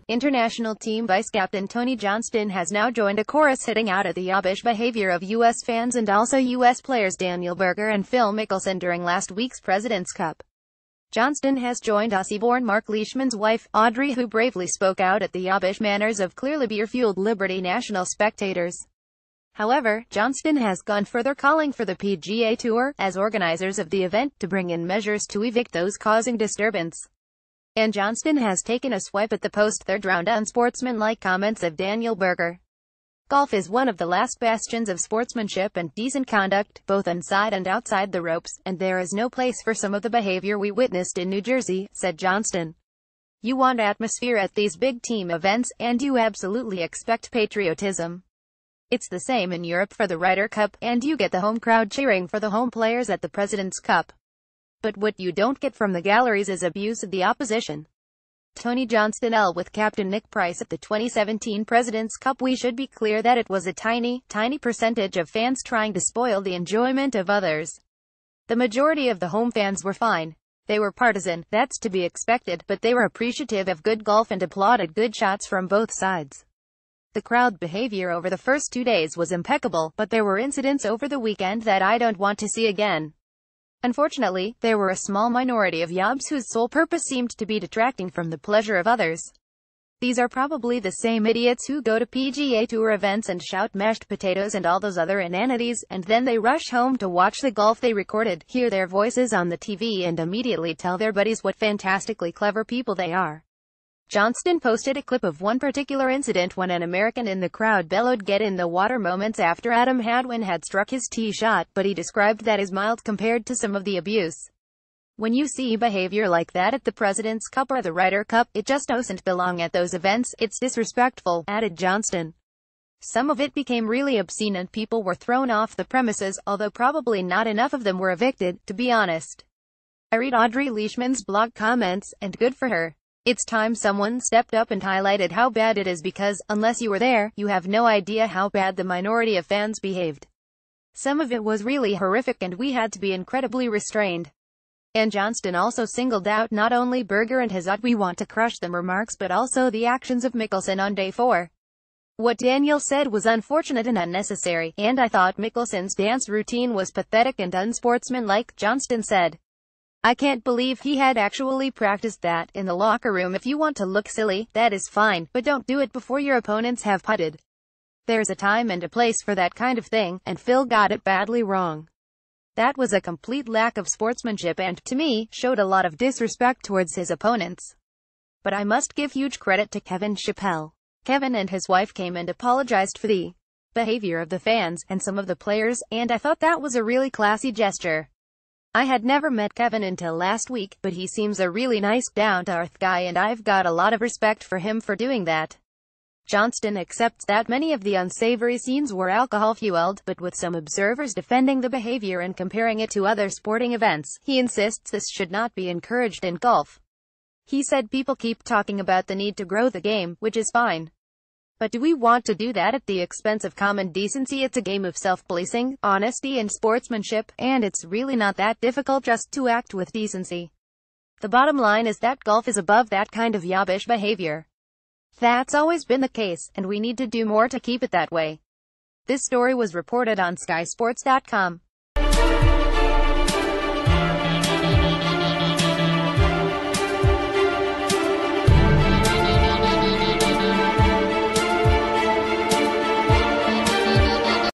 International team vice-captain Tony Johnstone has now joined a chorus hitting out at the yobbish behavior of U.S. fans and also U.S. players Daniel Berger and Phil Mickelson during last week's President's Cup. Johnstone has joined Aussie-born Mark Leishman's wife, Audrey, who bravely spoke out at the yobbish manners of clearly beer-fueled Liberty National spectators. However, Johnstone has gone further, calling for the PGA Tour, as organizers of the event, to bring in measures to evict those causing disturbance. And Johnstone has taken a swipe at the post that drowned unsportsmanlike comments of Daniel Berger. Golf is one of the last bastions of sportsmanship and decent conduct, both inside and outside the ropes, and there is no place for some of the behavior we witnessed in New Jersey, said Johnstone. You want atmosphere at these big team events, and you absolutely expect patriotism. It's the same in Europe for the Ryder Cup, and you get the home crowd cheering for the home players at the President's Cup. But what you don't get from the galleries is abuse of the opposition. Tony Johnstone with Captain Nick Price at the 2017 President's Cup. We should be clear that it was a tiny percentage of fans trying to spoil the enjoyment of others. The majority of the home fans were fine. They were partisan, that's to be expected, but they were appreciative of good golf and applauded good shots from both sides. The crowd behavior over the first 2 days was impeccable, but there were incidents over the weekend that I don't want to see again. Unfortunately, there were a small minority of yobs whose sole purpose seemed to be detracting from the pleasure of others. These are probably the same idiots who go to PGA Tour events and shout mashed potatoes and all those other inanities, and then they rush home to watch the golf they recorded, hear their voices on the TV, and immediately tell their buddies what fantastically clever people they are. Johnstone posted a clip of one particular incident when an American in the crowd bellowed "Get in the water" moments after Adam Hadwin had struck his tee shot, but he described that as mild compared to some of the abuse. When you see behavior like that at the President's Cup or the Ryder Cup, it just doesn't belong at those events, it's disrespectful, added Johnstone. Some of it became really obscene and people were thrown off the premises, although probably not enough of them were evicted, to be honest. I read Audrey Leishman's blog comments, and good for her. It's time someone stepped up and highlighted how bad it is because, unless you were there, you have no idea how bad the minority of fans behaved. Some of it was really horrific and we had to be incredibly restrained. And Johnstone also singled out not only Berger and his "we want to crush them" remarks but also the actions of Mickelson on day 4. What Daniel said was unfortunate and unnecessary, and I thought Mickelson's dance routine was pathetic and unsportsmanlike, Johnstone said. I can't believe he had actually practiced that in the locker room. If you want to look silly, that is fine, but don't do it before your opponents have putted. There's a time and a place for that kind of thing, and Phil got it badly wrong. That was a complete lack of sportsmanship and, to me, showed a lot of disrespect towards his opponents. But I must give huge credit to Kevin Chappell. Kevin and his wife came and apologized for the behavior of the fans and some of the players, and I thought that was a really classy gesture. I had never met Kevin until last week, but he seems a really nice, down-to-earth guy and I've got a lot of respect for him for doing that. Johnstone accepts that many of the unsavory scenes were alcohol-fueled, but with some observers defending the behavior and comparing it to other sporting events, he insists this should not be encouraged in golf. He said people keep talking about the need to grow the game, which is fine. But do we want to do that at the expense of common decency? It's a game of self-policing, honesty and sportsmanship, and it's really not that difficult just to act with decency. The bottom line is that golf is above that kind of yobbish behavior. That's always been the case, and we need to do more to keep it that way. This story was reported on SkySports.com.